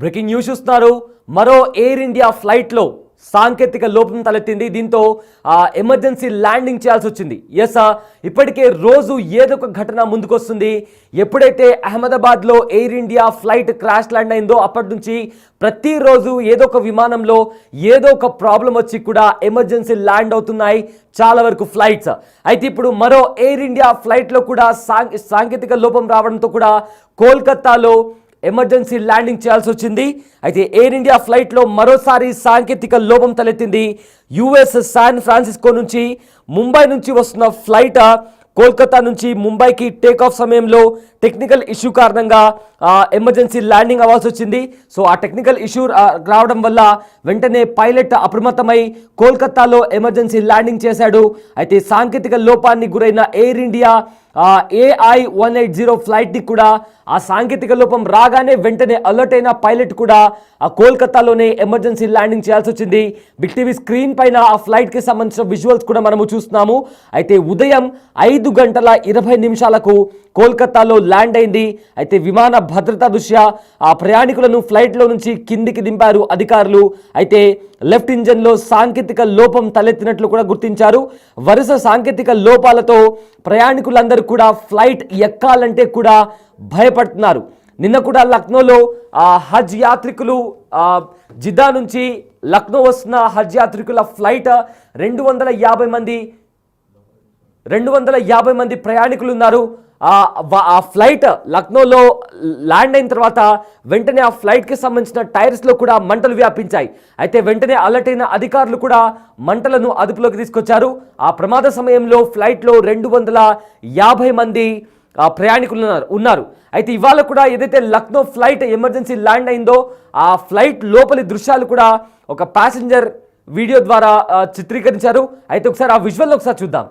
Breaking news చూస్తున్నారు. మరో air India ఫ్లైట్లో సాంకేతిక లోపం తలెత్తింది. దీంతో ఎమర్జెన్సీ ల్యాండింగ్ చేయాల్సి వచ్చింది. ఇప్పటికే రోజు ఏదో ఒక ఘటన ముందుకొస్తుంది. ఎప్పుడైతే అహ్మదాబాద్లో air India flight crash land అయిందో అప్పటి నుంచి ప్రతిరోజు ఏదో ఒక విమానంలో ఏదో ఒక ప్రాబ్లం వచ్చి కూడా ఎమర్జెన్సీ ల్యాండ్ అవుతున్నాయి చాలా వరకు ఫ్లైట్స్. అయితే ఇప్పుడు మరో ఎయిర్ ఇండియా ఫ్లైట్లో కూడా సాంకేతిక లోపం రావడంతో కూడా కోల్కతాలో ఎమర్జెన్సీ ల్యాండింగ్ చేయాల్సి వచ్చింది. అయితే ఎయిర్ ఇండియా ఫ్లైట్లో మరోసారి సాంకేతిక లోపం తలెత్తింది. యుఎస్ శాన్ ఫ్రాన్సిస్కో నుంచి ముంబై నుంచి వస్తున్న ఫ్లైట్ కోల్కతా నుంచి ముంబైకి టేకాఫ్ సమయంలో టెక్నికల్ ఇష్యూ కారణంగా ఎమర్జెన్సీ ల్యాండింగ్ అవ్వాల్సి వచ్చింది. సో ఆ టెక్నికల్ ఇష్యూ రావడం వల్ల వెంటనే పైలట్ అప్రమత్తమై కోల్కతాలో ఎమర్జెన్సీ ల్యాండింగ్ చేశాడు. అయితే సాంకేతిక లోపాన్ని గురైన ఎయిర్ ఇండియా AI-180 ఫ్లైట్ని కూడా ఆ సాంకేతిక లోపం రాగానే వెంటనే అలర్ట్ అయిన పైలట్ కూడా ఆ కోల్కతాలోనే ఎమర్జెన్సీ ల్యాండింగ్ చేయాల్సి వచ్చింది. బిగ్ టీవీ స్క్రీన్ పైన ఆ ఫ్లైట్కి సంబంధించిన విజువల్స్ కూడా మనము చూస్తున్నాము. అయితే ఉదయం 5:20 కోల్కతాలో ల్యాండ్ అయింది. అయితే విమాన భద్రతా దృష్ట్యా ఆ ప్రయాణికులను ఫ్లైట్లో నుంచి కిందికి దింపారు అధికారులు. అయితే లెఫ్ట్ ఇంజన్లో సాంకేతిక లోపం తలెత్తినట్లు కూడా గుర్తించారు. వరుస సాంకేతిక లోపాలతో ప్రయాణికులందరూ కూడా ఫ్లైట్ ఎక్కాలంటే కూడా భయపడుతున్నారు. నిన్న కూడా లక్నోలో హజ్ యాత్రికులు జిద్దా నుంచి లక్నో వస్తున్న హజ్ యాత్రికుల ఫ్లైట్ 250 మంది ప్రయాణికులు ఉన్నారు. ఆ ఫ్లైట్ లక్నోలో ల్యాండ్ అయిన తర్వాత వెంటనే ఆ ఫ్లైట్కి సంబంధించిన టైర్స్లో కూడా మంటలు వ్యాపించాయి. అయితే వెంటనే అలర్ట్ అయిన అధికారులు కూడా మంటలను అదుపులోకి తీసుకొచ్చారు. ఆ ప్రమాద సమయంలో ఫ్లైట్లో 250 మంది ప్రయాణికులు ఉన్నారు. అయితే ఇవాళ కూడా ఏదైతే లక్నో ఫ్లైట్ ఎమర్జెన్సీ ల్యాండ్ అయిందో ఆ ఫ్లైట్ లోపలి దృశ్యాలు కూడా ఒక ప్యాసింజర్ వీడియో ద్వారా చిత్రీకరించారు. అయితే ఒకసారి ఆ విజువల్ ఒకసారి చూద్దాం.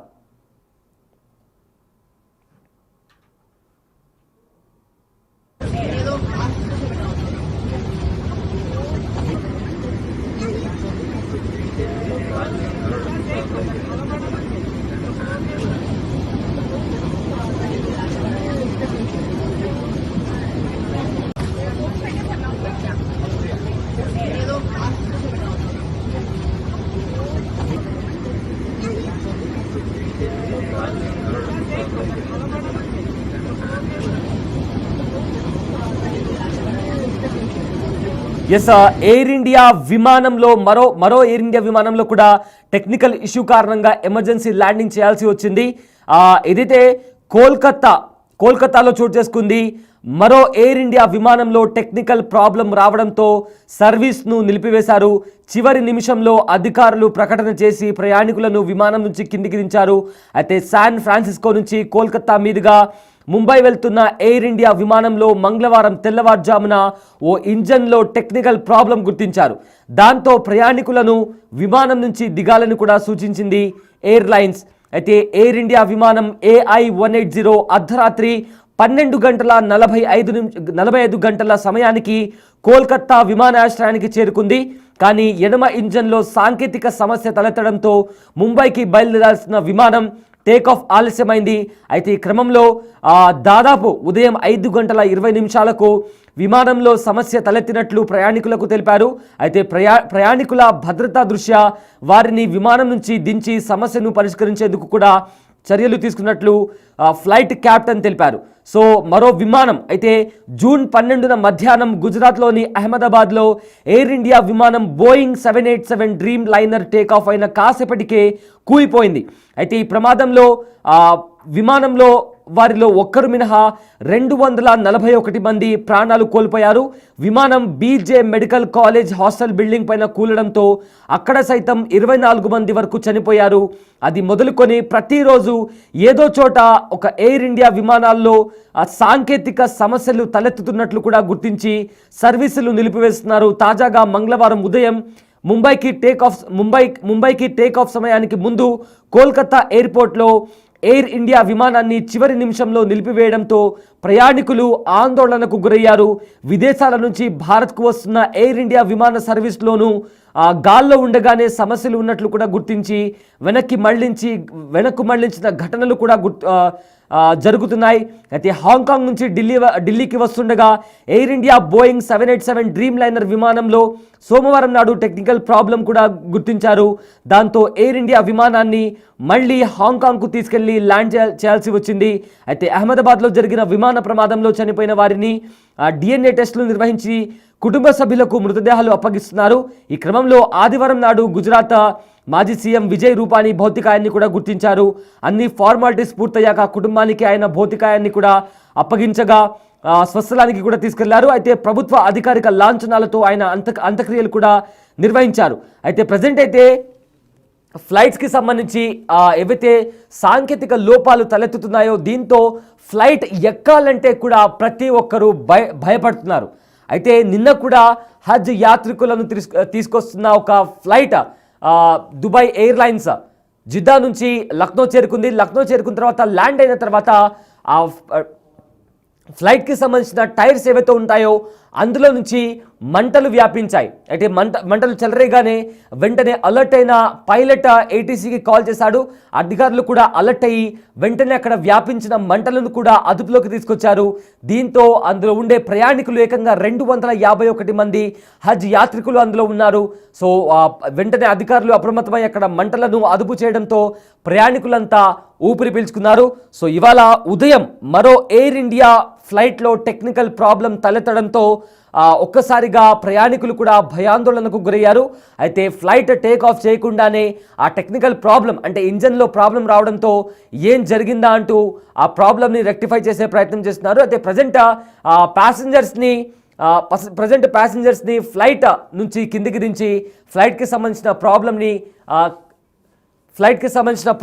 ఎయిర్ ఇండియా విమానంలో మరో ఎయిర్ ఇండియా విమానంలో కూడా టెక్నికల్ ఇష్యూ కారణంగా ఎమర్జెన్సీ ల్యాండింగ్ చేయాల్సి వచ్చింది. ఏదైతే కోల్కతాలో చోటు చేసుకుంది. మరో ఎయిర్ ఇండియా విమానంలో టెక్నికల్ ప్రాబ్లం రావడంతో సర్వీస్ను నిలిపివేశారు. చివరి నిమిషంలో అధికారులు ప్రకటన చేసి ప్రయాణికులను విమానం నుంచి కిందికి దించారు. అయితే శాన్ ఫ్రాన్సిస్కో నుంచి కోల్కతా మీదుగా ముంబై వెళ్తున్న ఎయిర్ ఇండియా విమానంలో మంగళవారం తెల్లవారుజామున ఓ ఇంజన్లో టెక్నికల్ ప్రాబ్లం గుర్తించారు. దాంతో ప్రయాణికులను విమానం నుంచి దిగాలని కూడా సూచించింది ఎయిర్లైన్స్. అయితే ఎయిర్ ఇండియా విమానం AI-180 అర్ధరాత్రి 12:45 గంటల సమయానికి కోల్కతా విమానాశ్రయానికి చేరుకుంది. కానీ ఎడమ ఇంజన్లో సాంకేతిక సమస్య తలెత్తడంతో ముంబైకి బయలుదేరాల్సిన విమానం టేకాఫ్ ఆలస్యమైంది. అయితే ఈ క్రమంలో దాదాపు ఉదయం 5:20 విమానంలో సమస్య తలెత్తినట్లు ప్రయాణికులకు తెలిపారు. అయితే ప్రయాణికుల భద్రతా దృష్ట్యా వారిని విమానం నుంచి దించి సమస్యను పరిష్కరించేందుకు కూడా చర్యలు తీసుకున్నట్లు ఫ్లైట్ క్యాప్టెన్ తెలిపారు. సో మరో విమానం అయితే జూన్ 12న మధ్యాహ్నం గుజరాత్లోని అహ్మదాబాద్లో ఎయిర్ ఇండియా విమానం బోయింగ్ 787 డ్రీమ్ లైనర్ టేకాఫ్ అయిన కాసేపటికే కూలిపోయింది. అయితే ఈ ప్రమాదంలో విమానంలో వారిలో ఒక్కరు మినహా 241 మంది ప్రాణాలు కోల్పోయారు. విమానం BJ medical college hostel building పైన కూలడంతో అక్కడ సైతం 24 మంది వరకు చనిపోయారు. అది మొదలుకొని ప్రతిరోజు ఏదో చోట ఒక ఎయిర్ ఇండియా విమానాల్లో సాంకేతిక సమస్యలు తలెత్తుతున్నట్లు కూడా గుర్తించి సర్వీసులు నిలిపివేస్తున్నారు. తాజాగా మంగళవారం ఉదయం ముంబైకి టేకాఫ్ సమయానికి ముందు కోల్కతా ఎయిర్పోర్ట్లో ఎయిర్ ఇండియా విమానాన్ని చివరి నిమిషంలో నిలిపివేయడంతో ప్రయాణికులు ఆందోళనకు గురయ్యారు. విదేశాల నుంచి భారత్కు వస్తున్న ఎయిర్ ఇండియా విమాన సర్వీస్లోనూ గాల్లో ఉండగానే సమస్యలు ఉన్నట్లు కూడా గుర్తించి వెనక్కు మళ్లించిన ఘటనలు కూడా జరుగుతున్నాయి. అయితే హాంకాంగ్ నుంచి ఢిల్లీకి వస్తుండగా air India Boeing 787 dream liner విమానంలో సోమవారం నాడు టెక్నికల్ ప్రాబ్లం కూడా గుర్తించారు. దాంతో ఎయిర్ ఇండియా విమానాన్ని మళ్ళీ హాంకాంగ్కు తీసుకెళ్లి ల్యాండ్ చేయాల్సి వచ్చింది. అయితే అహ్మదాబాద్లో జరిగిన విమాన ప్రమాదంలో చనిపోయిన వారిని DNA టెస్టులు నిర్వహించి కుటుంబ సభ్యులకు మృతదేహాలు అప్పగిస్తున్నారు. ఈ క్రమంలో ఆదివారం నాడు గుజరాత్ మాజీ సీఎం విజయ్ రూపానీ భౌతికాయాన్ని కూడా గుర్తించారు. అన్ని ఫార్మాలిటీస్ పూర్తయ్యాక కుటుంబానికి ఆయన భౌతికాయాన్ని కూడా అప్పగించగా స్వస్థలానికి కూడా తీసుకెళ్లారు. అయితే ప్రభుత్వ అధికారిక లాంఛనాలతో ఆయన అంత్యక్రియలు కూడా నిర్వహించారు. అయితే ప్రజెంట్ అయితే ఫ్లైట్స్కి సంబంధించి ఏవైతే సాంకేతిక లోపాలు తలెత్తుతున్నాయో దీంతో ఫ్లైట్ ఎక్కాలంటే కూడా ప్రతి ఒక్కరూ భయపడుతున్నారు. అయితే నిన్న కూడా హజ్ యాత్రికులను తీసుకొస్తున్న ఒక ఫ్లైట్ దుబాయ్ ఎయిర్లైన్స్ జిద్దా నుంచి లక్నో చేరుకుంది. లక్నో చేరుకున్న తర్వాత ల్యాండ్ అయిన తర్వాత ఆ ఫ్లైట్కి సంబంధించిన టైర్స్ ఏవైతే ఉంటాయో అందులో నుంచి మంటలు వ్యాపించాయి. అయితే మంటలు చెలరేగానే వెంటనే అలర్ట్ అయిన పైలట్ ATCకి కాల్ చేశాడు. అధికారులు కూడా అలర్ట్ అయ్యి వెంటనే అక్కడ వ్యాపించిన మంటలను కూడా అదుపులోకి తీసుకొచ్చారు. దీంతో అందులో ఉండే ప్రయాణికులు ఏకంగా 251 మంది హజ్ యాత్రికులు అందులో ఉన్నారు. సో వెంటనే అధికారులు అప్రమత్తమై అక్కడ మంటలను అదుపు చేయడంతో ప్రయాణికులంతా ఊపిరి పీల్చుకున్నారు. సో ఇవాళ ఉదయం మరో ఎయిర్ ఇండియా ఫ్లైట్లో టెక్నికల్ ప్రాబ్లం తలెత్తడంతో ఒక్కసారిగా ప్రయాణికులు కూడా భయాందోళనకు గురయ్యారు. అయితే ఫ్లైట్ టేక్ ఆఫ్ చేయకుండానే ఆ టెక్నికల్ ప్రాబ్లం అంటే ఇంజన్లో ప్రాబ్లం రావడంతో ఏం జరిగిందా అంటూ ఆ ప్రాబ్లమ్ని రెక్టిఫై చేసే ప్రయత్నం చేస్తున్నారు. అయితే ప్రజెంట్ ప్యాసింజర్స్ని ఫ్లైట్ నుంచి కిందికి దించి ఫ్లైట్కి సంబంధించిన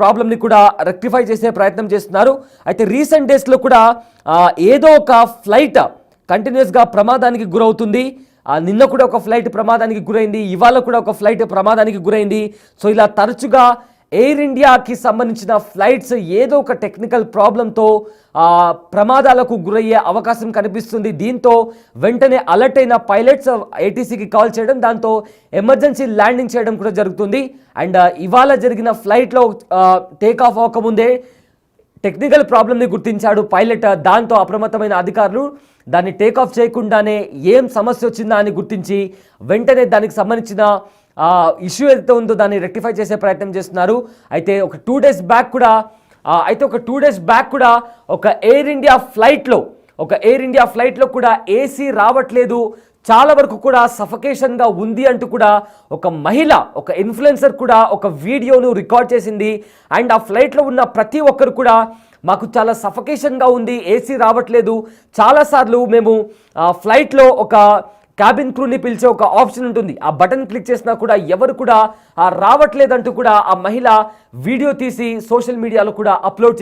ప్రాబ్లమ్ని కూడా రెక్టిఫై చేసే ప్రయత్నం చేస్తున్నారు. అయితే రీసెంట్ డేస్లో కూడా ఏదో ఒక ఫ్లైట్ కంటిన్యూస్గా ప్రమాదానికి గురవుతుంది. నిన్న కూడా ఒక ఫ్లైట్ ప్రమాదానికి గురైంది, ఇవాళ కూడా ఒక ఫ్లైట్ ప్రమాదానికి గురైంది. సో ఇలా తరచుగా ఎయిర్ ఇండియాకి సంబంధించిన ఫ్లైట్స్ ఏదో ఒక టెక్నికల్ ప్రాబ్లంతో ప్రమాదాలకు గురయ్యే అవకాశం కనిపిస్తుంది. దీంతో వెంటనే అలర్ట్ అయిన పైలట్స్ ATCకి కాల్ చేయడం, దాంతో ఎమర్జెన్సీ ల్యాండింగ్ చేయడం కూడా జరుగుతుంది. అండ్ ఇవాళ జరిగిన ఫ్లైట్లో టేక్ ఆఫ్ అవ్వకముందే టెక్నికల్ ప్రాబ్లమ్ని గుర్తించాడు పైలట్. దాంతో అప్రమత్తమైన అధికారులు దాన్ని టేక్ ఆఫ్ చేయకుండానే ఏం సమస్య వచ్చిందా అని గుర్తించి వెంటనే దానికి సంబంధించిన ఇష్యూ ఏదైతే ఉందో దాన్ని రెక్టిఫై చేసే ప్రయత్నం చేస్తున్నారు. అయితే ఒక 2 డేస్ బ్యాక్ కూడా ఒక ఎయిర్ ఇండియా ఫ్లైట్లో కూడా ఏసీ రావట్లేదు, చాలా వరకు కూడా సఫకేషన్గా ఉంది అంటూ కూడా ఒక మహిళ, ఒక ఇన్ఫ్లుయెన్సర్ కూడా ఒక వీడియోను రికార్డ్ చేసింది. అండ్ ఆ ఫ్లైట్లో ఉన్న ప్రతి ఒక్కరు కూడా మాకు చాలా సఫకేషన్గా ఉంది, ఏసీ రావట్లేదు, చాలాసార్లు మేము ఫ్లైట్లో ఒక క్యాబిన్ క్రూని పిలిచే ఒక ఆప్షన్ ఉంటుంది, ఆ బటన్ క్లిక్ చేసినా కూడా ఎవరు కూడా రావట్లేదంటూ కూడా ఆ మహిళ వీడియో తీసి సోషల్ మీడియాలో కూడా అప్లోడ్